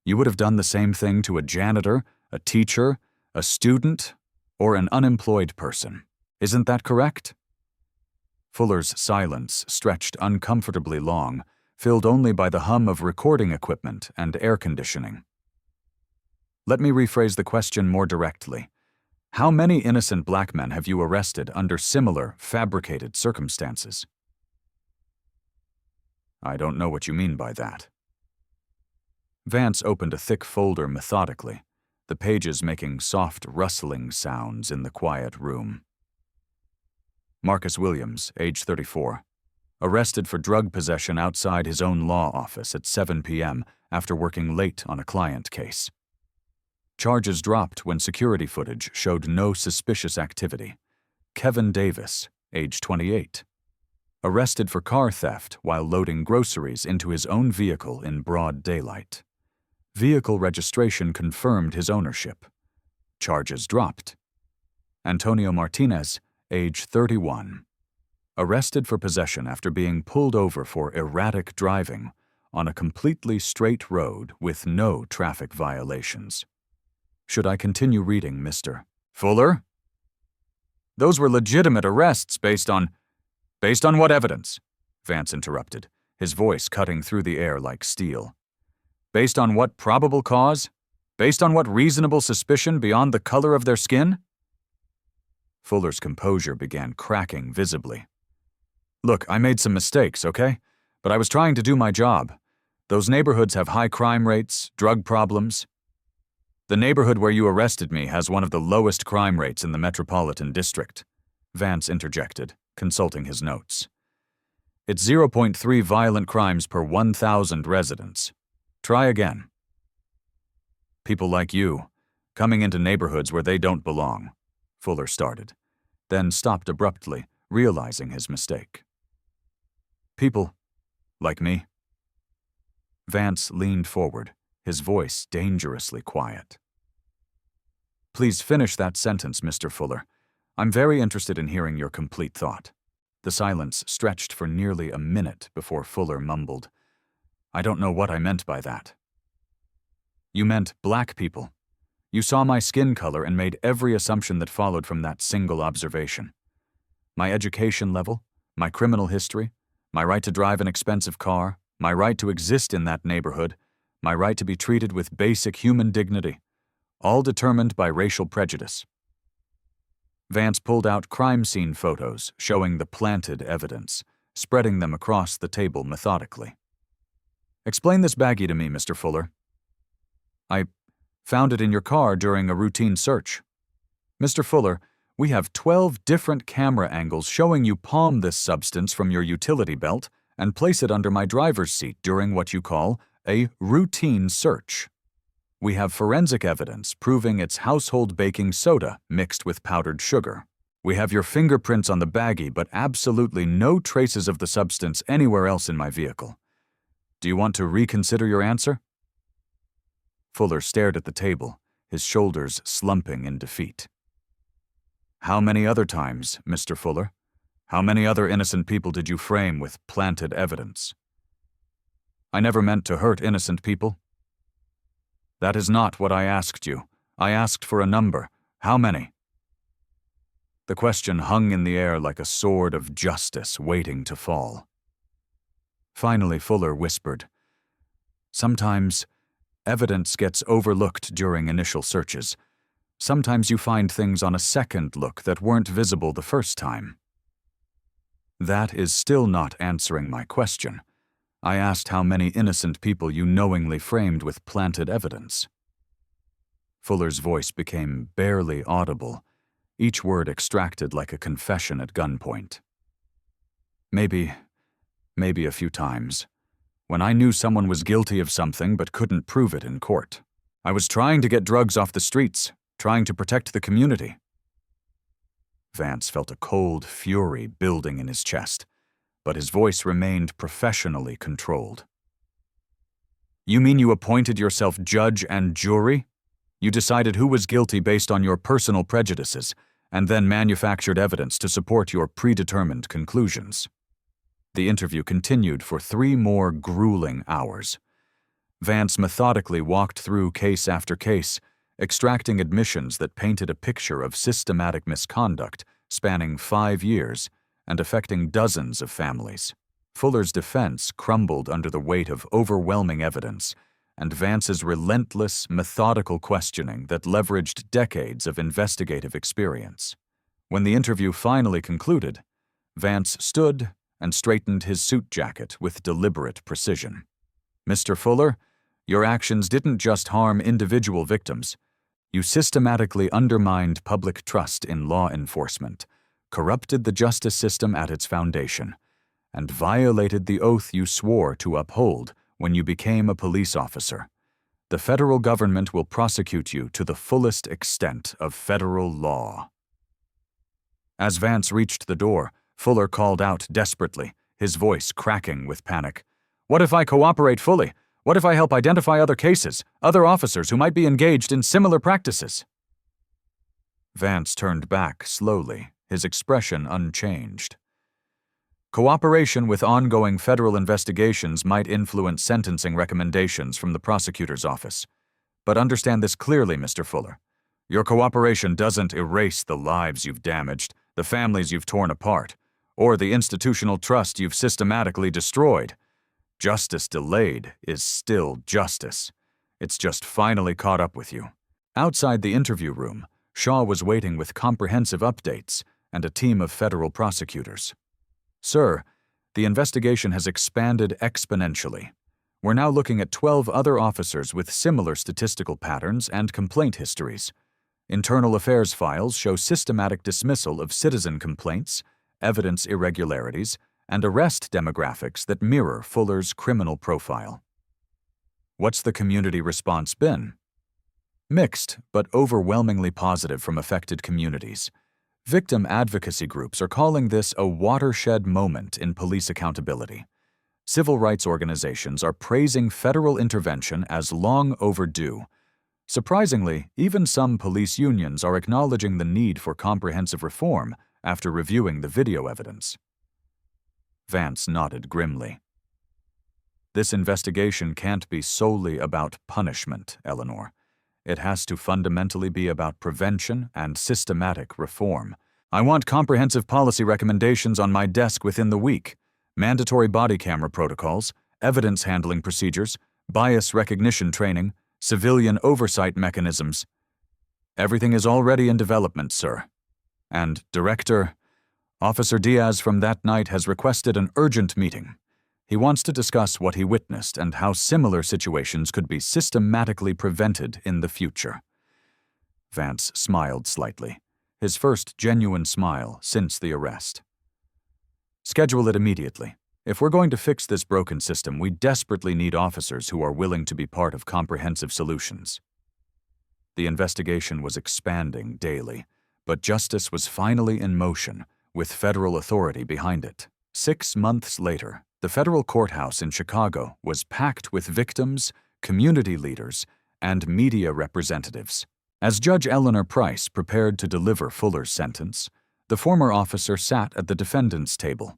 You would have done the same thing to a janitor, a teacher, a student, or an unemployed person. Isn't that correct? Fuller's silence stretched uncomfortably long, filled only by the hum of recording equipment and air conditioning. Let me rephrase the question more directly. How many innocent black men have you arrested under similar, fabricated circumstances? I don't know what you mean by that. Vance opened a thick folder methodically, the pages making soft rustling sounds in the quiet room. Marcus Williams, age 34, arrested for drug possession outside his own law office at 7 p.m. after working late on a client case. Charges dropped when security footage showed no suspicious activity. Kevin Davis, age 28, arrested for car theft while loading groceries into his own vehicle in broad daylight. Vehicle registration confirmed his ownership. Charges dropped. Antonio Martinez, age 31, arrested for possession after being pulled over for erratic driving on a completely straight road with no traffic violations. Should I continue reading, Mr. Fuller? Those were legitimate arrests based on what evidence? Vance interrupted, his voice cutting through the air like steel. Based on what probable cause? Based on what reasonable suspicion beyond the color of their skin? Fuller's composure began cracking visibly. Look, I made some mistakes, okay? But I was trying to do my job. Those neighborhoods have high crime rates, drug problems. The neighborhood where you arrested me has one of the lowest crime rates in the metropolitan district, Vance interjected, consulting his notes. It's 0.3 violent crimes per 1,000 residents. Try again. People like you, coming into neighborhoods where they don't belong, Fuller started, then stopped abruptly, realizing his mistake. People like me. Vance leaned forward, his voice dangerously quiet. Please finish that sentence, Mr. Fuller. I'm very interested in hearing your complete thought. The silence stretched for nearly a minute before Fuller mumbled, I don't know what I meant by that. You meant black people. You saw my skin color and made every assumption that followed from that single observation. My education level, my criminal history, my right to drive an expensive car, my right to exist in that neighborhood, my right to be treated with basic human dignity, all determined by racial prejudice. Vance pulled out crime scene photos showing the planted evidence, spreading them across the table methodically. Explain this baggie to me, Mr. Fuller. I found it in your car during a routine search. Mr. Fuller, we have 12 different camera angles showing you palm this substance from your utility belt and place it under my driver's seat during what you call a routine search. We have forensic evidence proving it's household baking soda mixed with powdered sugar. We have your fingerprints on the baggie, but absolutely no traces of the substance anywhere else in my vehicle. Do you want to reconsider your answer? Fuller stared at the table, his shoulders slumping in defeat. How many other times, Mr. Fuller? How many other innocent people did you frame with planted evidence? I never meant to hurt innocent people. That is not what I asked you. I asked for a number. How many? The question hung in the air like a sword of justice waiting to fall. Finally, Fuller whispered, Sometimes evidence gets overlooked during initial searches. Sometimes you find things on a second look that weren't visible the first time. That is still not answering my question. I asked how many innocent people you knowingly framed with planted evidence. Fuller's voice became barely audible, each word extracted like a confession at gunpoint. Maybe a few times, when I knew someone was guilty of something but couldn't prove it in court. I was trying to get drugs off the streets, trying to protect the community. Vance felt a cold fury building in his chest, but his voice remained professionally controlled. You mean you appointed yourself judge and jury? You decided who was guilty based on your personal prejudices, and then manufactured evidence to support your predetermined conclusions. The interview continued for 3 more grueling hours. Vance methodically walked through case after case, extracting admissions that painted a picture of systematic misconduct spanning 5 years and affecting dozens of families. Fuller's defense crumbled under the weight of overwhelming evidence and Vance's relentless, methodical questioning that leveraged decades of investigative experience. When the interview finally concluded, Vance stood and straightened his suit jacket with deliberate precision. Mr. Fuller, your actions didn't just harm individual victims. You systematically undermined public trust in law enforcement, corrupted the justice system at its foundation, and violated the oath you swore to uphold when you became a police officer. The federal government will prosecute you to the fullest extent of federal law. As Vance reached the door, Fuller called out desperately, his voice cracking with panic. What if I cooperate fully? What if I help identify other cases, other officers who might be engaged in similar practices? Vance turned back slowly, his expression unchanged. Cooperation with ongoing federal investigations might influence sentencing recommendations from the prosecutor's office. But understand this clearly, Mr. Fuller. Your cooperation doesn't erase the lives you've damaged, the families you've torn apart, or the institutional trust you've systematically destroyed. Justice delayed is still justice. It's just finally caught up with you. Outside the interview room, Shaw was waiting with comprehensive updates and a team of federal prosecutors. Sir, the investigation has expanded exponentially. We're now looking at 12 other officers with similar statistical patterns and complaint histories. Internal affairs files show systematic dismissal of citizen complaints, evidence irregularities, and arrest demographics that mirror Fuller's criminal profile. What's the community response been? Mixed, but overwhelmingly positive from affected communities. Victim advocacy groups are calling this a watershed moment in police accountability. Civil rights organizations are praising federal intervention as long overdue. Surprisingly, even some police unions are acknowledging the need for comprehensive reform after reviewing the video evidence. Vance nodded grimly. This investigation can't be solely about punishment, Eleanor. It has to fundamentally be about prevention and systematic reform. I want comprehensive policy recommendations on my desk within the week. Mandatory body camera protocols, evidence handling procedures, bias recognition training, civilian oversight mechanisms. Everything is already in development, sir. And, Director, Officer Diaz from that night has requested an urgent meeting. He wants to discuss what he witnessed and how similar situations could be systematically prevented in the future. Vance smiled slightly, his first genuine smile since the arrest. Schedule it immediately. If we're going to fix this broken system, we desperately need officers who are willing to be part of comprehensive solutions. The investigation was expanding daily, but justice was finally in motion, with federal authority behind it. 6 months later, the federal courthouse in Chicago was packed with victims, community leaders, and media representatives. As Judge Eleanor Price prepared to deliver Fuller's sentence, the former officer sat at the defendant's table,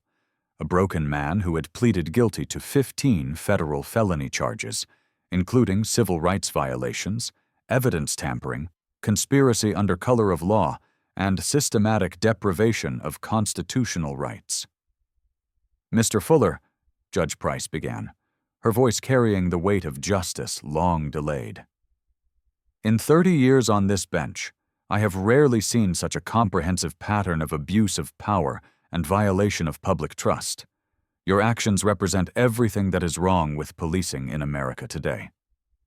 a broken man who had pleaded guilty to 15 federal felony charges, including civil rights violations, evidence tampering, conspiracy under color of law, and systematic deprivation of constitutional rights. Mr. Fuller, Judge Price began, her voice carrying the weight of justice long delayed. In 30 years on this bench, I have rarely seen such a comprehensive pattern of abuse of power and violation of public trust. Your actions represent everything that is wrong with policing in America today.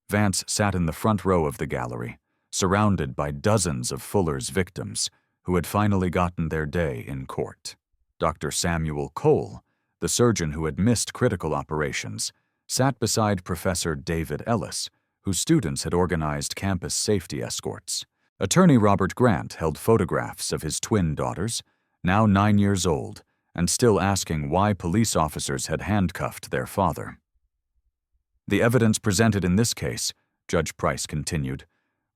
Vance sat in the front row of the gallery, surrounded by dozens of Fuller's victims who had finally gotten their day in court. Dr. Samuel Cole, the surgeon who had missed critical operations, sat beside Professor David Ellis, whose students had organized campus safety escorts. Attorney Robert Grant held photographs of his twin daughters, now 9 years old, and still asking why police officers had handcuffed their father. The evidence presented in this case, Judge Price continued,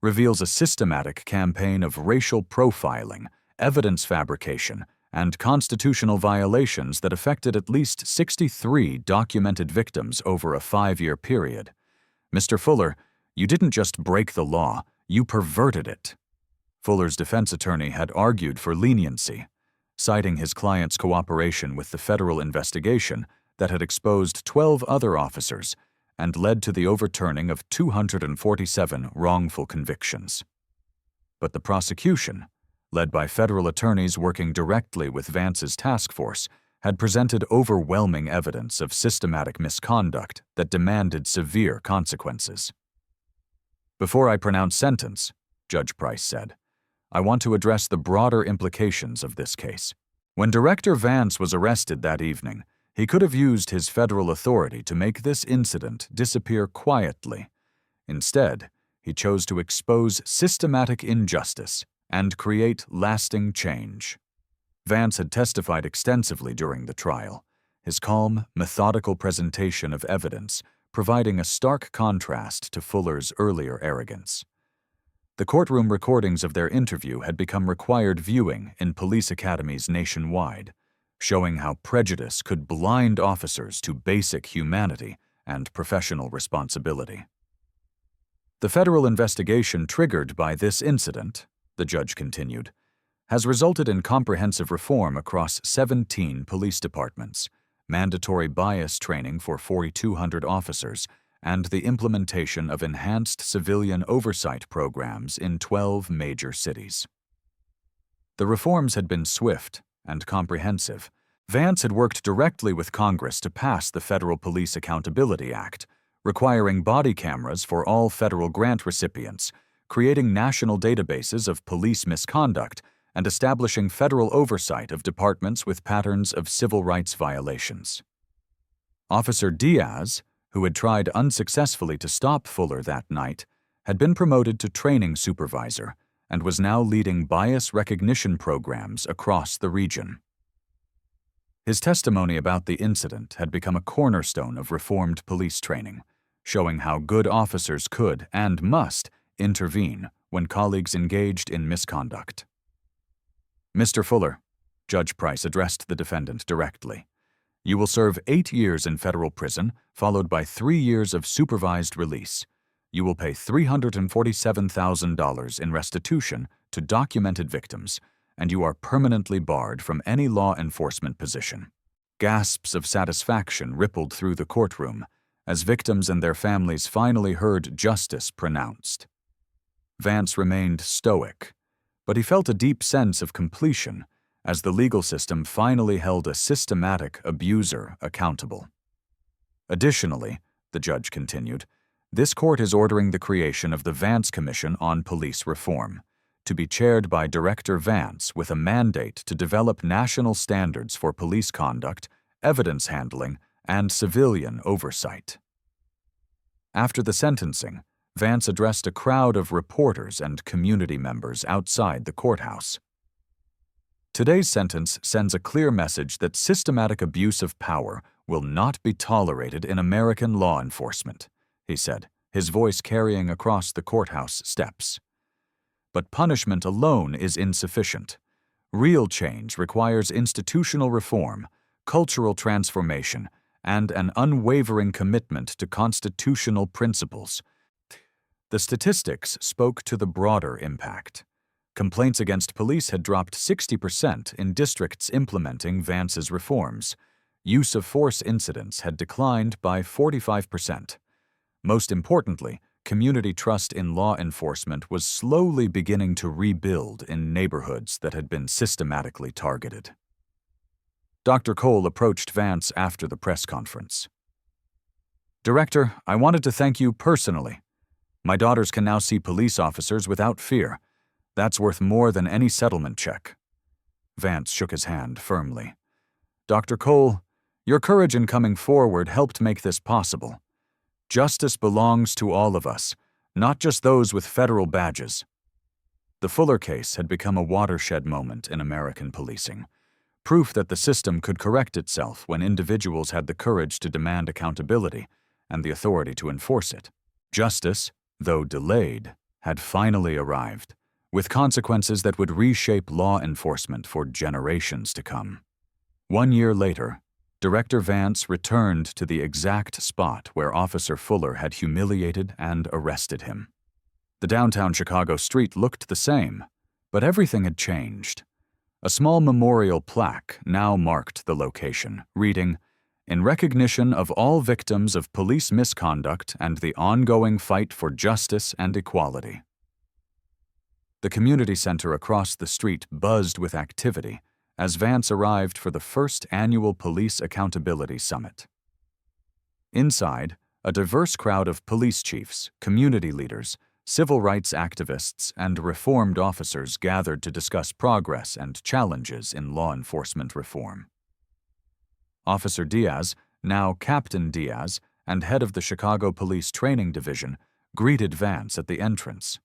reveals a systematic campaign of racial profiling, evidence fabrication, and constitutional violations that affected at least 63 documented victims over a 5-year period. Mr. Fuller, you didn't just break the law, you perverted it. Fuller's defense attorney had argued for leniency, citing his client's cooperation with the federal investigation that had exposed 12 other officers and led to the overturning of 247 wrongful convictions. But the prosecution, led by federal attorneys working directly with Vance's task force, had presented overwhelming evidence of systematic misconduct that demanded severe consequences. Before I pronounce sentence, Judge Price said, I want to address the broader implications of this case. When Director Vance was arrested that evening, he could have used his federal authority to make this incident disappear quietly. Instead, he chose to expose systematic injustice and create lasting change. Vance had testified extensively during the trial, his calm, methodical presentation of evidence providing a stark contrast to Fuller's earlier arrogance. The courtroom recordings of their interview had become required viewing in police academies nationwide, showing how prejudice could blind officers to basic humanity and professional responsibility. The federal investigation triggered by this incident, the judge continued, has resulted in comprehensive reform across 17 police departments, mandatory bias training for 4,200 officers, and the implementation of enhanced civilian oversight programs in 12 major cities. The reforms had been swift and comprehensive. Vance had worked directly with Congress to pass the Federal Police Accountability Act, requiring body cameras for all federal grant recipients, creating national databases of police misconduct, and establishing federal oversight of departments with patterns of civil rights violations. Officer Diaz, who had tried unsuccessfully to stop Fuller that night, had been promoted to training supervisor and was now leading bias recognition programs across the region. His testimony about the incident had become a cornerstone of reformed police training, showing how good officers could and must intervene when colleagues engaged in misconduct. "Mr. Fuller," Judge Price addressed the defendant directly, "you will serve 8 years in federal prison, followed by 3 years of supervised release. You will pay $347,000 in restitution to documented victims, and you are permanently barred from any law enforcement position." Gasps of satisfaction rippled through the courtroom as victims and their families finally heard justice pronounced. Vance remained stoic, but he felt a deep sense of completion as the legal system finally held a systematic abuser accountable. Additionally, the judge continued, this court is ordering the creation of the Vance Commission on Police Reform, to be chaired by Director Vance with a mandate to develop national standards for police conduct, evidence handling, and civilian oversight. After the sentencing, Vance addressed a crowd of reporters and community members outside the courthouse. "Today's sentence sends a clear message that systematic abuse of power will not be tolerated in American law enforcement," he said, his voice carrying across the courthouse steps. "But punishment alone is insufficient. Real change requires institutional reform, cultural transformation, and an unwavering commitment to constitutional principles." The statistics spoke to the broader impact. Complaints against police had dropped 60% in districts implementing Vance's reforms. Use of force incidents had declined by 45%. Most importantly, community trust in law enforcement was slowly beginning to rebuild in neighborhoods that had been systematically targeted. Dr. Cole approached Vance after the press conference. "Director, I wanted to thank you personally. My daughters can now see police officers without fear. That's worth more than any settlement check." Vance shook his hand firmly. "Dr. Cole, your courage in coming forward helped make this possible. Justice belongs to all of us, not just those with federal badges." The Fuller case had become a watershed moment in American policing, proof that the system could correct itself when individuals had the courage to demand accountability and the authority to enforce it. Justice, though delayed, had finally arrived, with consequences that would reshape law enforcement for generations to come. 1 year later, Director Vance returned to the exact spot where Officer Fuller had humiliated and arrested him. The downtown Chicago street looked the same, but everything had changed. A small memorial plaque now marked the location, reading, "In recognition of all victims of police misconduct and the ongoing fight for justice and equality." The community center across the street buzzed with activity as Vance arrived for the first annual Police Accountability Summit. Inside, a diverse crowd of police chiefs, community leaders, civil rights activists, and reformed officers gathered to discuss progress and challenges in law enforcement reform. Officer Diaz, now Captain Diaz, and head of the Chicago Police Training Division, greeted Vance at the entrance.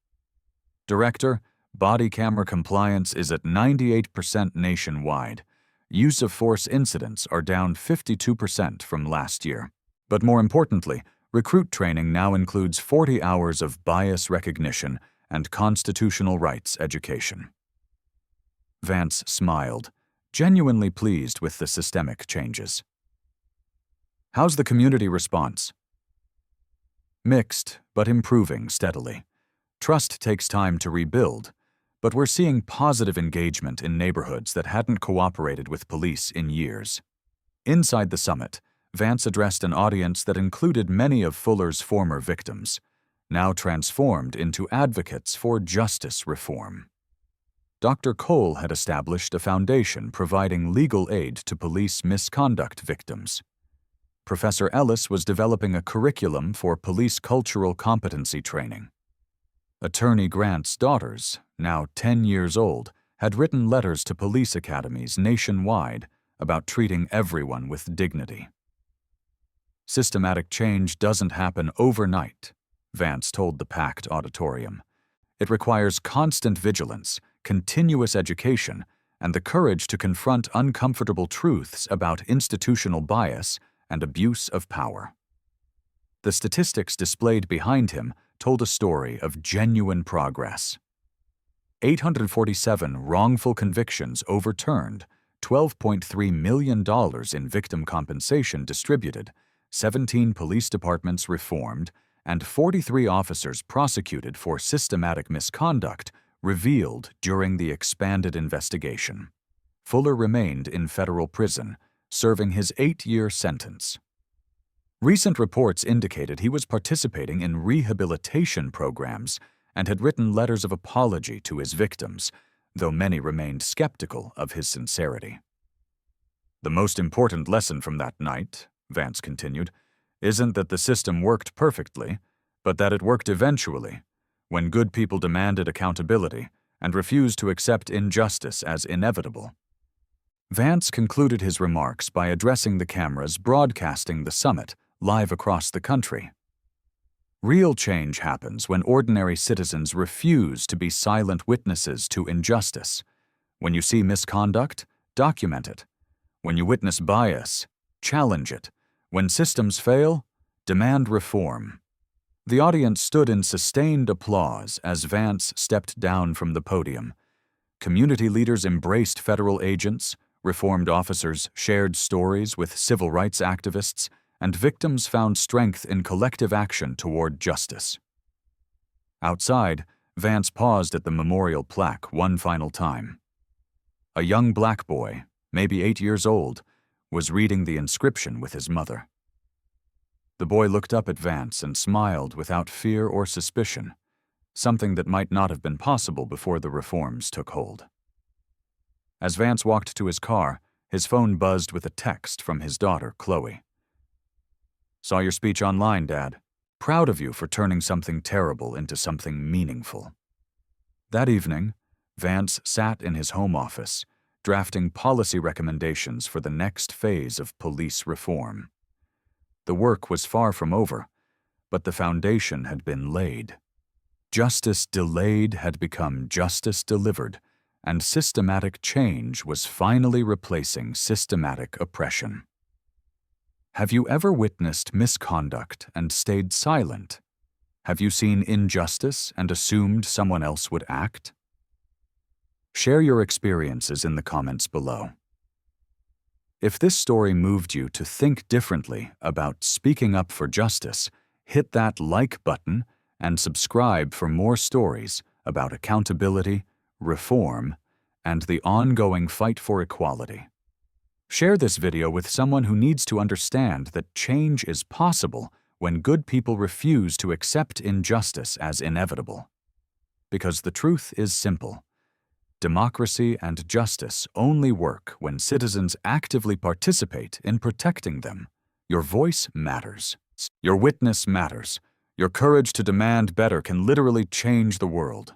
"Director, body camera compliance is at 98% nationwide. Use of force incidents are down 52% from last year. But more importantly, recruit training now includes 40 hours of bias recognition and constitutional rights education." Vance smiled, genuinely pleased with the systemic changes. "How's the community response?" "Mixed, but improving steadily. Trust takes time to rebuild, but we're seeing positive engagement in neighborhoods that hadn't cooperated with police in years. Inside the summit, Vance addressed an audience that included many of Fuller's former victims, now transformed into advocates for justice reform. Dr. Cole had established a foundation providing legal aid to police misconduct victims. Professor Ellis was developing a curriculum for police cultural competency training. Attorney Grant's daughters, now 10 years old, had written letters to police academies nationwide about treating everyone with dignity. Systematic change doesn't happen overnight, Vance told the packed auditorium. It requires constant vigilance, continuous education, and the courage to confront uncomfortable truths about institutional bias and abuse of power. The statistics displayed behind him told a story of genuine progress. 847 wrongful convictions overturned, $12.3 million in victim compensation distributed, 17 police departments reformed, and 43 officers prosecuted for systematic misconduct revealed during the expanded investigation. Fuller remained in federal prison, serving his 8-year sentence. Recent reports indicated he was participating in rehabilitation programs and had written letters of apology to his victims, though many remained skeptical of his sincerity. The most important lesson from that night, Vance continued, isn't that the system worked perfectly, but that it worked eventually, when good people demanded accountability and refused to accept injustice as inevitable. Vance concluded his remarks by addressing the cameras broadcasting the summit live across the country. Real change happens when ordinary citizens refuse to be silent witnesses to injustice. When you see misconduct, document it. When you witness bias, challenge it. When systems fail, demand reform. The audience stood in sustained applause as Vance stepped down from the podium. Community leaders embraced federal agents, reformed officers shared stories with civil rights activists, and victims found strength in collective action toward justice. Outside, Vance paused at the memorial plaque one final time. A young black boy, maybe 8 years old, was reading the inscription with his mother. The boy looked up at Vance and smiled without fear or suspicion, something that might not have been possible before the reforms took hold. As Vance walked to his car, his phone buzzed with a text from his daughter, Chloe. "Saw your speech online, Dad. Proud of you for turning something terrible into something meaningful." That evening, Vance sat in his home office, drafting policy recommendations for the next phase of police reform. The work was far from over, but the foundation had been laid. Justice delayed had become justice delivered, and systematic change was finally replacing systematic oppression. Have you ever witnessed misconduct and stayed silent? Have you seen injustice and assumed someone else would act? Share your experiences in the comments below. If this story moved you to think differently about speaking up for justice, hit that like button and subscribe for more stories about accountability, reform, and the ongoing fight for equality. Share this video with someone who needs to understand that change is possible when good people refuse to accept injustice as inevitable. Because the truth is simple. Democracy and justice only work when citizens actively participate in protecting them. Your voice matters. Your witness matters. Your courage to demand better can literally change the world.